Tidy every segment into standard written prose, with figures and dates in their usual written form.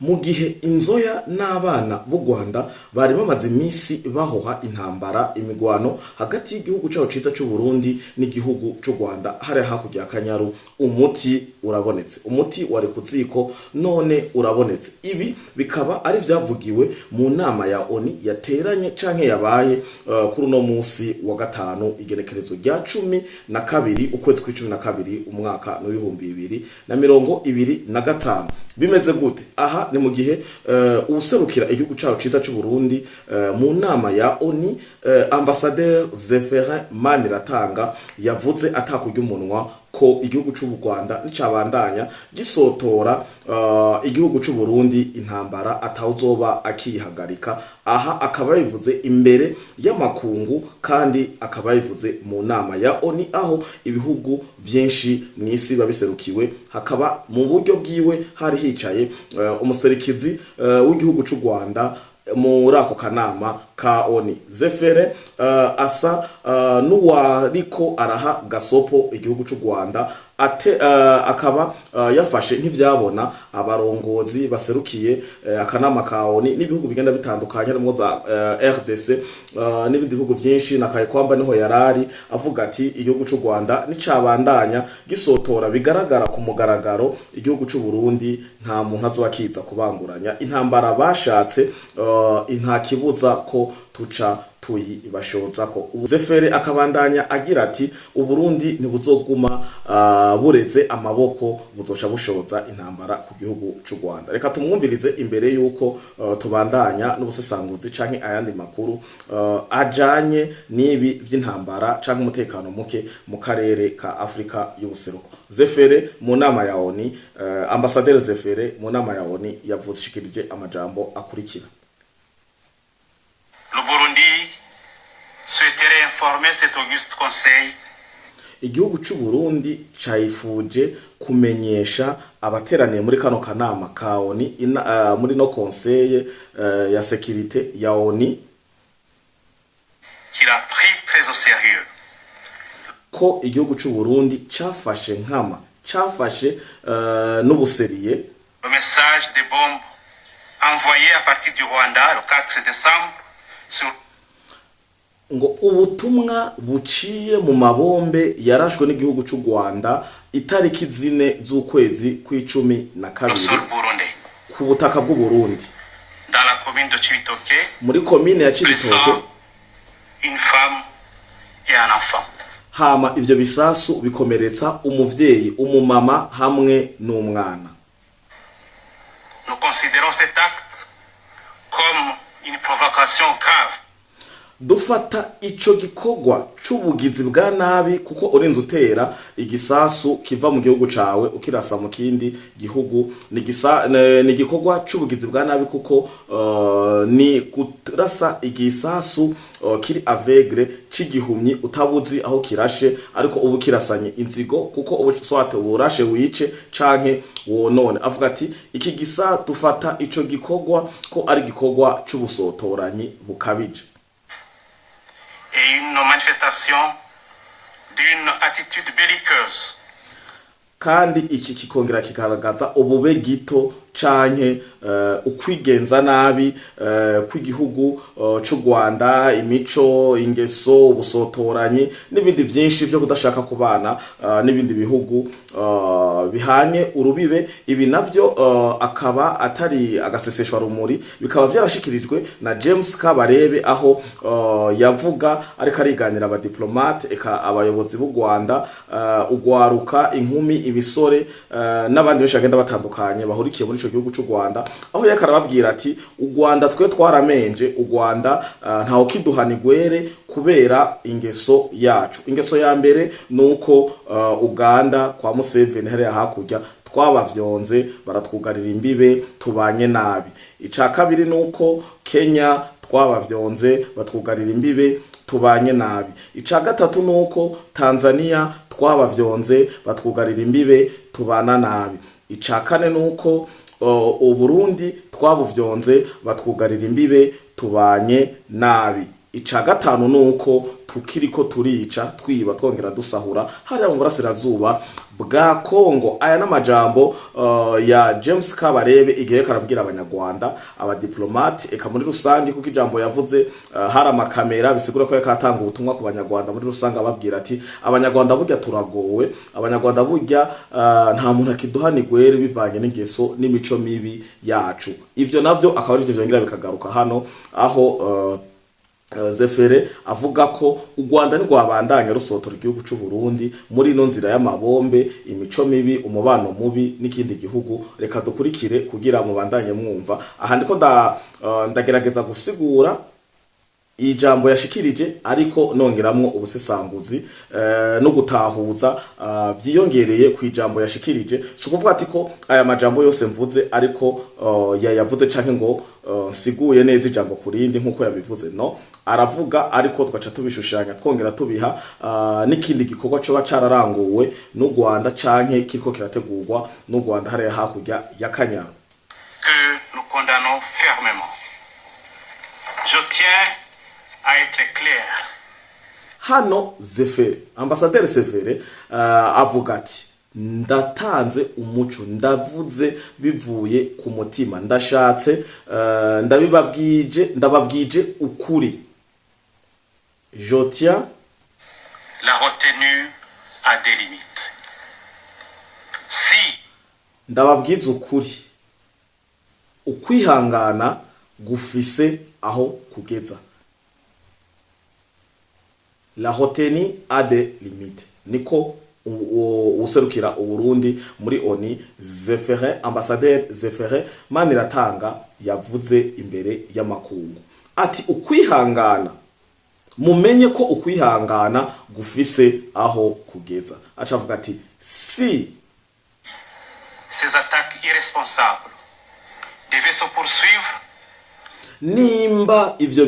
mu gihe inzoya n'abana b'u Rwanda bari bamaze iminsi bahoha intambara imigwano hagati y'igihugu cyaho cita cy'u Burundi n'igihugu cy'u Rwanda hari hakurya ya Kanyaru, umuti urabonetse, umuti wari kuziko none urabonetse. Ibi bikaba ari vyavugiwe mu nama ya ONU yateranye canke yabaye kuri uno musi wa gatanu igenekerezo rya 12 ukwezi kwa 12 umwaka no 2025. Bimeze gute? Aha ni mu gihe userukira igihugu cyaho cita cy'u Burundi mu nama ya ONU, Ambassadeur Zephirin Maniratanga yavuze atakurya umunwa ko igihugu cy'u Rwanda nicabandanya gisotora igihugu cy'u Burundi intambara atawuzoba akihagarika. Aha akaba yivuze imbere y'amakungu kandi akaba yivuze mu nama ya ONU aho ibihugu byinshi mw'isi babiserukiwe, hakaba mu buryo bwiwe hari hicaye umuserukizi w'igihugu cy'u Rwanda muri ako kanama ka ONU. Zephirin asa n'uwariko araha gasopo igihugu cy'u Rwanda, akaba yafashe nk'ivyabona abarongozi baserukiye akanama ka ONU n'ibihugu bigenda bitandukanye harimo za RDC n'ibindi bihugu byinshi, nakaye kwamba niho yarari avuga ati igihugu cy'u Rwanda nicabandanya gisotora bigaragara ku mugaragaro igihugu cy'u Burundi nta muntu azobakiza kubanguranya intambara bashatse, nta kibuza ko tuca tuyibashoza ko. Zephirin akabandanya agira ati Uburundi ntibuzoguma bureze amaboko, buzosha bushoza intambara ku gihugu cy'u Rwanda. Reka tumwumvirize imbere yuko tubandanya n'ubusesanguzi canke ayandi makuru ajanye n'ibi by'intambara canke umutekano muke mu karere ka Afrika y'ubuseruko. Zephirin mu nama ya ONU, Ambassadeur Zephirin mu nama ya ONU yavuze amajambo akurikira. Le Burundi souhaiterait informer cet auguste conseil. Igihugu cy'u Burundi cayifuje kumenyesha abateraniye muri kano kanama ka ONU muri no conseil ya sécurité ya ONU qu'il a pris très au sérieux ko igihugu cy'u Burundi cafashe nkama, cafashe n'ubuseriye le message des bombes envoyées à partir du Rwanda le 4 décembre sur ngo ubutumwa buciye mu mabombe yarashwe n'igihugu cy'u Rwanda itariki 4 z'ukwezi kwa12 ku butaka bw'u Burundi dans la commune de Cibitoke, muri commune ya Cibitoke, une femme et un enfant. Hama ivyo bisasu bikomeretsa umuvyeyi, umumama hamwe n'umwana. Nous considérons cet acte comme une provocation grave. Dufata ico gikorwa c'ubugizi bwa nabi kuko urinze utera igisasu kiva mu gihugu cawe ukirasa mu kindi gihugu, ni gikorwa c'ubugizi bwa nabi kuko ni kurasa igisasu kiri aveugle c'igihumyi utabuzi aho kirashe, ariko ubu kirasanye inzigo kuko ubu swate urashe wice canke wonone. Avuga ati iki gisa dufata ico gikorwa ko ari gikorwa c'ubusotoranyi bukabije et une manifestation d'une attitude belliqueuse. Kandi iki kikongera kigaragaza ubube gito canke ukwigenza nabi kw'igihugu cy'u Rwanda, imico, ingeso, ubusotoranyi n'ibindi byinshi byo kudashaka kubana n'ibindi bihugu bihanye urubibe. Ibi navyo akaba atari agaseseshwa rumuri, bikaba byarashikirijwe na James Kabarebe aho yavuga ariko ariganira abadiplomate eka abayobozi b'u Rwanda, ugwaruka, inkumi, imisore n'abandi benshi bagenda batandukanye bahurikiye muri ico gihugu cy'u Rwanda, aho yakarababwira ati u Rwanda twe twaramenje, u Rwanda ntaho kiduhanigwere kubera ingeso yacu. Ingeso ya mbere nuko Uganda kwa Museveni hariya hakurya twabavyonze baratwugarira imbibe tubanye nabi. Ica kabiri nuko Kenya twabavyonze batwugarira imbibe tubanye nabi. Ica gatatu nuko Tanzania twabavyonze batwugarira imbibe tubana nabi. Ica kane nuko Uburundi twabuvyonze batwugarira imbibe tubanye nabi. ica gatanu nuko tukiriko turica twiba twongera dusahura hariya mu burasirazuba bwa Kongo. Aya n'amajambo ya James Kabarebe igihe karabwira abanyarwanda abadiplomate eka muri rusange kuko ijambo yavuze hari amakamera bisigura ko yakatanga ubutumwa ku banyarwanda muri rusange ababwira ati abanyarwanda burya turagowe, abanyarwanda burya nta muntu akiduhanigwere bivanye n'ingeso n'imico mibi yacu. Ivyo navyo akaba ari byo vyongera bikagaruka hano aho Zefere avuga ko u Rwanda nirwabandanya rusotora igihugu cy'u Burundi muri ino nzira y'amabombe, imico mibi, umubano mubi n'ikindi gihugu. Reka dukurikire kugira mubandanye mwumva. Aha ndiko ndagerageza gusigura ijambo yashikirije ariko nongeramwo ubusesanguzi no gutahuza vyiyongereye ku ijambo yashikirije. So kuvuga ati ko aya majambo yose mvuze ariko yavuze canke ngo nsiguye neza ijambo kurindi nkuko yabivuze, no, aravuga ariko twaca tubishushanya twongera tubiha n'ikindi gikorwa cyo bacararanguwe n'u Rwanda canke kiriko kirategurwa n'u Rwanda hariya hakurya ya Kanyaru. Que nous condamnons fermement. Je tiens à être clair. Hano Zefere, ambasaderi Zefere avuga ati ndatanze umuco, ndavuze bivuye ku mutima, ndashatse ndababwije ukuri. Je tiens, la retenue a des limites. Si ndababwiza ukuri, ukwihangana gufise aho kugeza. La retenue a des limites. Niko userukira Uburundi muri ONU Zefere, ambassadeur Zefere Maniratanga yavuze imbere y'amakungu ati ukwihangana, mumenye ko ukwihangana gufise aho kugeza. Acavuga ati si ces attaques irresponsables devaient se poursuivre, nimba ivyo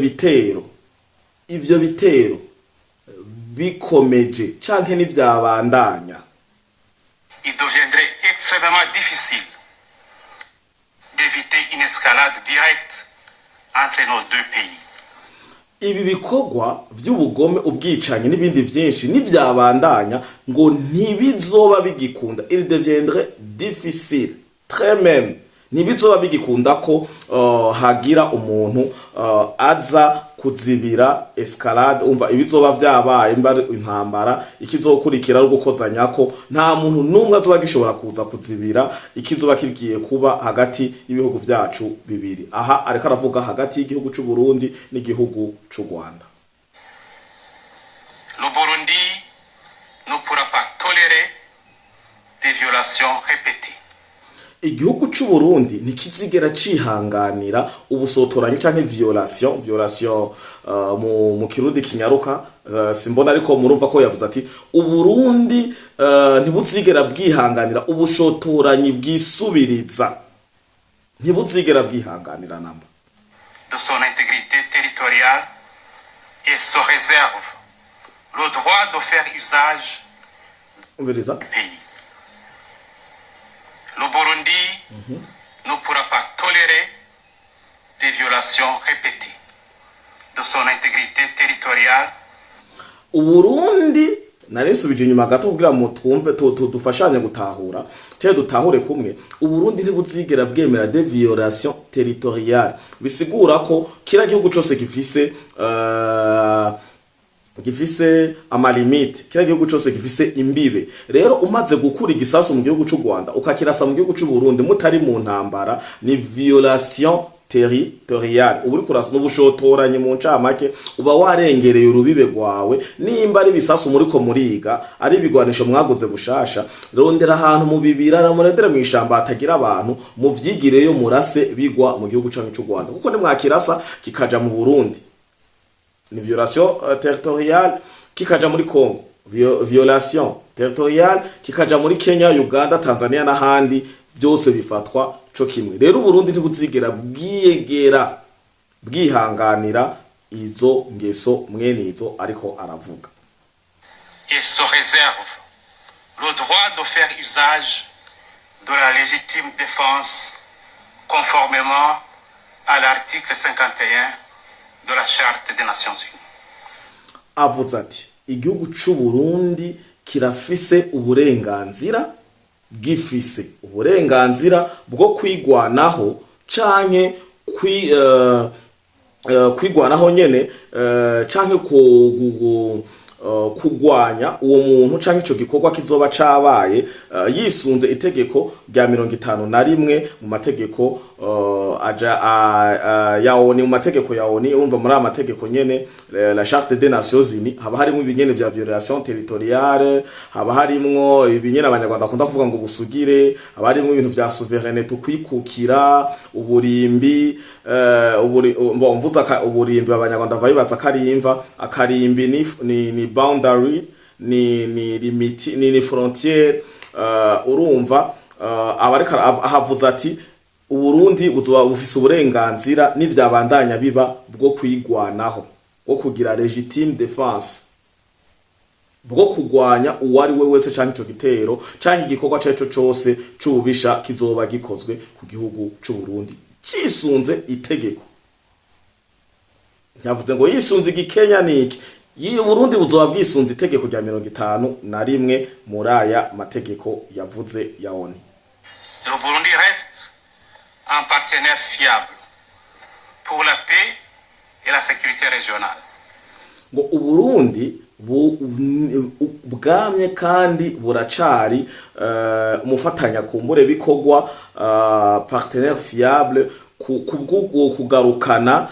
bitero bikomeje canke n'ivyabandanya, il deviendrait extrêmement difficile d'éviter une escalade directe entre nos deux pays. Ibi bikorwa vy'ubugome, ubwicanyi n'ibindi vyinshi n'ivyabandanya ngo ntibizoba bigikunda. Il deviendrait difficile, très même, ntibizoba bigikunda ko hagira umuntu aza kuzibira escalade. Umva ibizoba vyabaye mbari intambara, ikizokurikira ari gukozanya ko nta muntu numwe azoba gishobora kuza kuzibira ikizoba kigiye kuba hagati y'ibihugu vyacu bibiri. Aha ariko aravuga hagati y'igihugu cy'u Burundi n'igihugu cy'u Rwanda. Le Burundi ne pourra pas tolérer des violations répétées. Igihugu cy'u Burundi nikizigera cihanganira ubusotoranyi canke violation mu kirundi kinyaruka simbona, ariko murumva ko yavuze ati Uburundi ntibuzigera bwihanganira ubushotoranyi bwisubiriza, ntibuzigera bwihanganira namba de son intégrité territoriale et se réserve le droit de faire usage du pays. Le Burundi ne pourra pas tolérer des violations répétées de son intégrité territoriale. Uburundi narisubije inyuma gato kugira mu twumve dufashanye gutahura cyo dutahure kumwe. Uburundi ntibuzigera bwemera des violations territoriales, bisigura ko kira gihugu cyose gifise amalimite, kira gihugu cyose gifise imbibe. Rero umaze gukura igisasu mu gihugu cy'u Rwanda ukakirasa mu gihugu cy'u Burundi mutari mu ntambara, ni violation territoriale. Uburi kurasa n'ubushotoranye mu ncamake, uba warengereye urubibe rwawe. Nimba ari bisasu muri ko muriga, ari bigwanisho mwaguze bushasha, rondera ahantu mu bibira ramurendera mu ishamba hatagira abantu, mu vyigireyo murase bigwa mu gihugu cy'u Rwanda, kuko nimwakirasa kikaja mu Burundi ni violation territoriale, kikaja muri Congo violation territoriale, kikaja muri Kenya, Uganda, Tanzania n'ahandi byose bifatwa co kimwe. Rero Burundi ntibuzigera bwihanganira izo ngeso mwene izo ariko aravuga. Et se réserve le droit de faire usage de la légitime défense conformément à l'article 51 de la Charte des Nations Unies. Avuze ati igihugu c'u Burundi kirafise uburenganzira, gifise uburenganzira bwo kwigwanaho canke kwigwanaho nyene canke kugwanya uwo muntu canke ico gikorwa kizoba cabaye yisunze itegeko rya 51 mu mategeko ya ONU, mu mategeko ya ONU. Urumva muri amategeko nyene la Charte des Nations Unies haba harimo ibinyene vya violation territoriale, haba harimo ibinyene abanyarwanda bakunda kuvuga ngo busugire, haba harimo ibintu vya souveraineté, kwikukira, uburimbi, mvuza uburimbi abanyarwanda bayibaza karimva, akarimbi ni boundary, ni limit, ni frontière. Urumva abareka ahavuza ati Uburundi buzoba bufise uburenganzira n'ivyabandanya biba bwo kwigwanaho, bwo kugira legitime defense, bwo kugwanya uwari we wese canke ico gitero canke igikorwa cyaco cose c'ububisha kizoba gikozwe ku gihugu c'u Burundi cisunze itegeko. Yavuze ngo yisunze igikenya niki, Burundi buzoba bwisunze itegeko rya 51 muri aya mategeko yavuze ya ONU. Le Burundi reste un partenaire fiable pour la paix et la sécurité régionale. Ngo Uburundi bwamye kandi buracari umufatanya kumbure bikorwa partenaire fiable kubwo kugarukana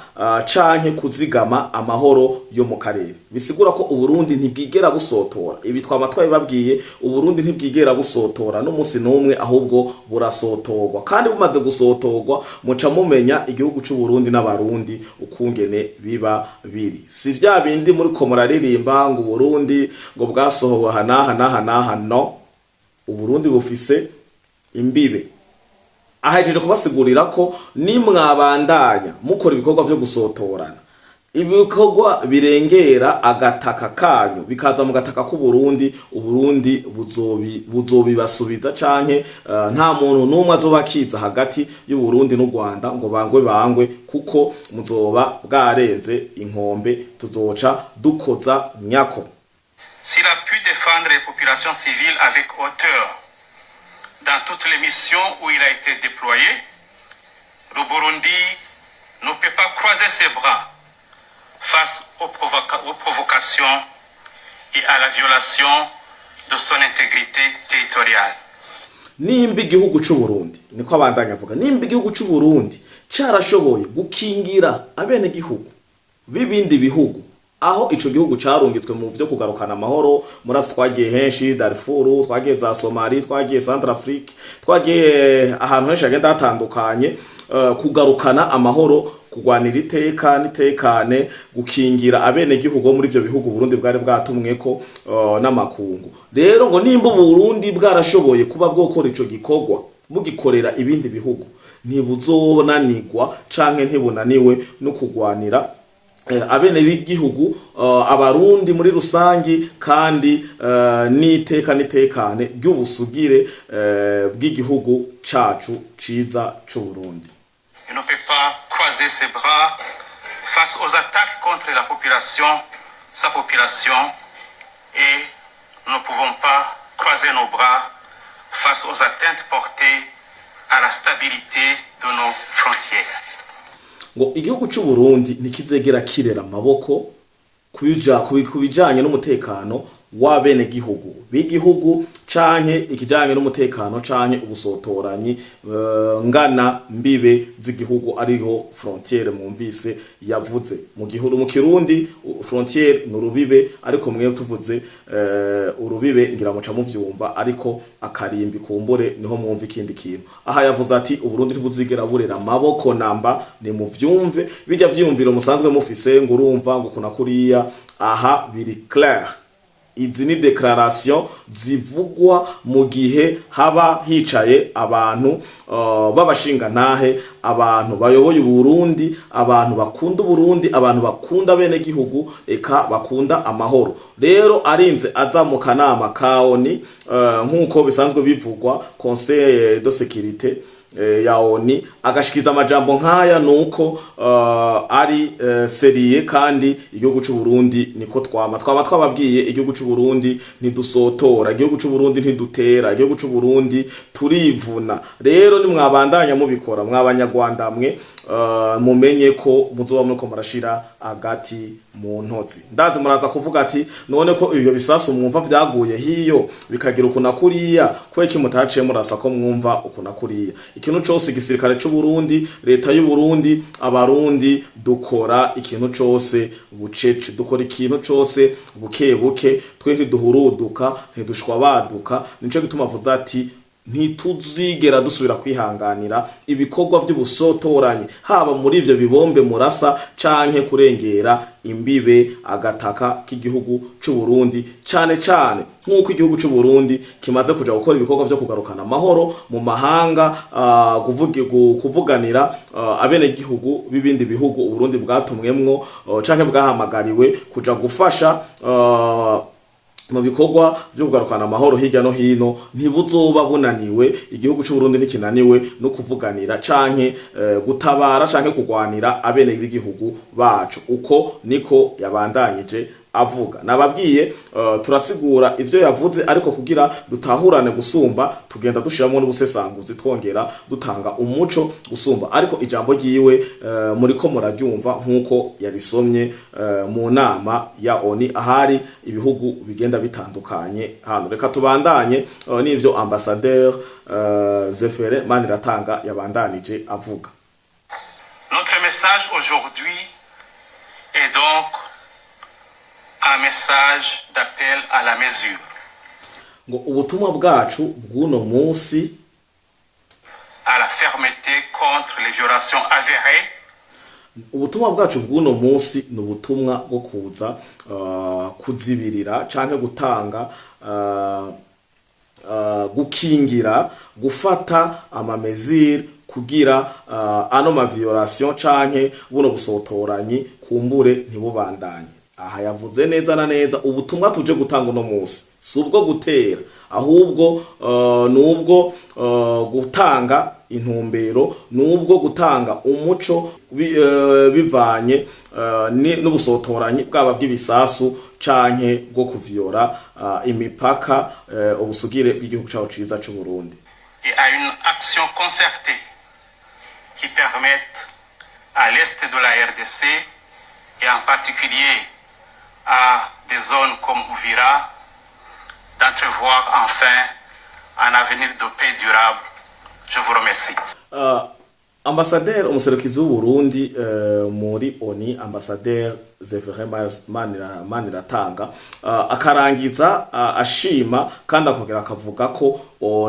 canke kuzigama amahoro yo mu karere. Bisigura ko Uburundi ntibwigera busotora, ibi twamatwaye babwiye, Uburundi ntibwigera busotora n'umunsi numwe, ahubwo burasotorwa, kandi bumaze gusotorwa muca mumenya igihugu c'u Burundi n'abarundi ukungene biba biri. Si vya bindi muri ko muraririmba ngo Uburundi ngo bwasohowe hanaha no, Uburundi bufise imbibe. Ahejeje kubasigurira ko nimwabandanya mukora ibikorwa vyo gusotorana, ibikorwa birengera agataka kanyu bikaza mu gataka ku Burundi, Uburundi buzobibasubiza canke nta muntu numwe azobakiza hagati y'u Burundi n'u Rwanda ngo bangwe kuko muzoba bwarenze inkombe, tuzoca dukoza nyako. S'il a pu défendre les populations civiles avec hauteur dans toutes les missions où il a été déployé, le Burundi ne peut pas croiser ses bras face aux provocations et à la violation de son intégrité territoriale. Nimba igihugu c'u Burundi, niko abandanya avuga, nimba igihugu c'u Burundi carashoboye gukingira abene gihugu bibindi bihugu, aho ico gihugu carungitswe mu vyo kugarukana amahoro, murasi twagiye henshi Darfur, twagiye za Somalia, twagiye Centrafrique, twagiye ahantu henshi agenda hatandukanye, kugarukana amahoro, kugwanira iteka nitekane, gukingira abene gihugu muri ivyo bihugu Burundi bwari bwatumweko n'amakungu. Rero ngo nimba Burundi bwarashoboye kuba bwokora ico gikorwa bugikorera ibindi bihugu, ntibuzonanirwa canke ntibunaniwe no kugwanira abene b'igihugu, abarundi muri rusangi, kandi niteka nitekane ry'ubusugire bw'igihugu cacu ciza c'u Burundi. Il ne peut pas croiser ses bras face aux attaques contre la population, sa population, et nous ne pouvons pas croiser nos bras face aux atteintes portées à la stabilité de nos frontières. Ngo igihugu c'u Burundi nikizegera kirera amaboko kubijanye n'umutekano w'abene gihugu b'igihugu canke ikijanye n'umutekano canke ubusotoranyi ngana mbibe z'igihugu ariho frontiere mwumvise yavuze mu gihugu mu Kirundi frontiere n'urubibe, ariko mwe tuvuze urubibe ngira muca muvyumva, ariko akarimbi kumbure niho mwumva ikindi kintu. Aha yavuze ati Uburundi ntibuzigera burera amaboko namba, ni muvyumve bijya vyumviro musanzwe mufise ngo urumva ngo kuna kuriya. Aha biri clair, izi ni declaration zivugwa mu gihe haba hicaye abantu babashinga ntahe, abantu bayoboye Burundi, abantu bakunda Burundi, abantu bakunda bene gihugu, eka bakunda amahoro. Rero arinze aza mu kanama ka ONU nkuko bisanzwe bivugwa Conseil de sécurité ya ONI agashikiza amajambo nkaya nuko ari seriye kandi igihugu cy'u Burundi niko twama twababwiye igihugu cy'u Burundi ntidusotora, igihugu cy'u Burundi ntidutera, igihugu cy'u Burundi turivuna. Rero ni mwabandanya mubikora mwabanyarwanda mwe mumenye ko muzoba muriko murashira agati mu ntozi. Ndazi muraza kuvuga ati none ko ivyo bisasu mwumva vyaguye hiyo bikagira ukuna kuriya kweki mutaciye murasa ko mwumva ukuna kuriya. Ikintu cyose igisirikare cy'u Burundi, leta y'u Burundi, abarundi dukora ikintu cyose bucece, dukora ikintu cyose buke buke, twe ntiduhuruduka ntidushwabaduka. Nico gituma avuze ati ntituzigera dusubira kwihanganira ibikorwa by'ubusotoranye haba muri ivyo bibombe murasa canke kurengera imbibe agataka k'igihugu cy'u Burundi, cane cane nk'uko igihugu cy'u Burundi kimaze kuja gukora ibikorwa byo kugarukana amahoro mu mahanga, kuvuganira abene gihugu b'ibindi bihugu u Burundi bwatumwemwo canke bwahamagariwe kuja gufasha mu bikorwa byo kugarukana amahoro hirya no hino. Ntibuzoba bunaniwe, igihugu cy'u Burundi ntikinaniwe no kuvuganira canke gutabara canke kugwanira abene b'igihugu bacu. Uko niko yabandanyije avuga. Nababwiye turasigura ivyo yavuze, ariko kugira dutahurane gusumba tugenda dushiramo n'ubusesanguzi twongera dutanga umuco gusumba. Ariko ijambo ryiwe muriko muraryumva nkuko yarisomye mu nama ya ONI ahari ibihugu bigenda bitandukanye hano. Reka tubandanye n'ivyo ambassadeur Zefere Maniratanga yabandanije avuga. Notre message aujourd'hui est donc un message d'appel à la mesure. Ngo ubutumwa bwacu bw'uno munsi à la fermeté contre les violations avérées. Ubutumwa bwacu bw'uno munsi ni ubutumwa bwo kuza kuzibirira canke gutanga gukingira gufata amamezire kugira ano ma violation canke buno busotoranyi kumbure ntibubandanye. Aha yavuze neza na neza ubutumwa tuje gutanga uno munsi subwo gutera, ahubwo nubwo gutanga intumbero, nubwo gutanga umuco bivanye n'ubusotoranyi bwaba bw'ibisasu canke bwo kuvyora imipaka ubusugire bw'igihugu cyacu ciza cy'u Burundi. Et à une action concertée qui permette à l'est de la RDC et en particulier à des zones comme Uvira d'entrevoir enfin un avenir de paix durable. Je vous remercie. Ambassadeur umuserukizi w'u Burundi muri ONI, ambassadeur Zefere Maniratanga akarangiza ashima kandi akongera akavuga ko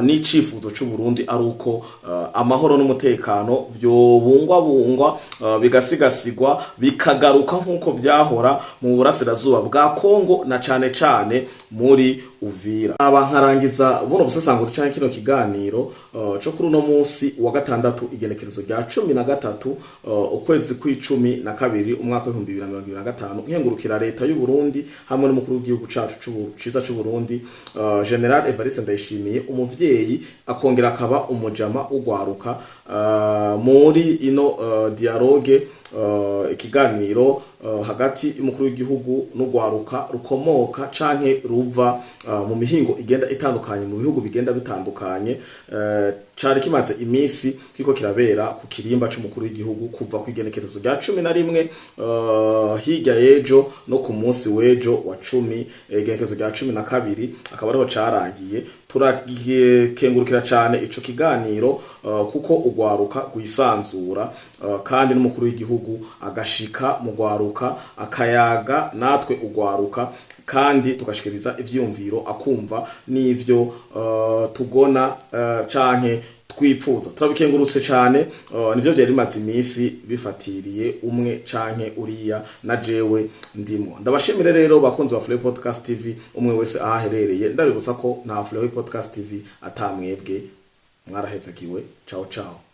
n'icifuzo cy'u Burundi ari uko amahoro n'umutekano byobungwa bigasigasigwa bikagaruka nkuko vyahora mu burasirazuba bwa Kongo na cane cane muri Uvira. Abankarangiza buno busesanguzi cyane kino kiganiro cyo kuri uno munsi wa gatandatu igenekerezo rya 13 ukwezi kw'icumi na kabiri umwaka wa 2025 nkengurukira leta y'u Burundi hamwe n'umukuru w'igihugu cacu ciza cy'u Burundi General Evariste Ndayishimiye, umuvyeyi akongera akaba umujama ugwaruka muri ino dialogue ikiganiro hagati y'umukuru w'igihugu n'ugwaruka rukomoka canke ruva mu mihingo igenda itandukanye mu bihugu bigenda bitandukanye, cari kimaze imisi kiko kirabera ku kirimba c'umukuru w'igihugu kuva ku igenekerezo rya 11 hirya yejo no ku munsi wejo wa 10 igenekerezo rya 12 akaba ariho carangiye. Turakengurukira cane ico kiganiro kuko ugwaruka guisanzura kandi n'umukuru w'igihugu agashika mu gwaruka akayaga natwe ugwaruka kandi tugashikiriza ivyumviro akumva n'ivyo tugona canke twipfuza. Turabikengurutse cyane nivyo byari bimaze imisi bifatiriye umwe canke uriya na jewe ndimo. Ndabashimire rero bakunzi ba Flow Podcast TV umwe wese ahaherereye. Ndabibutsa ko na Flow Podcast TV atamwebwe mwarahezakiwe. Ciao ciao.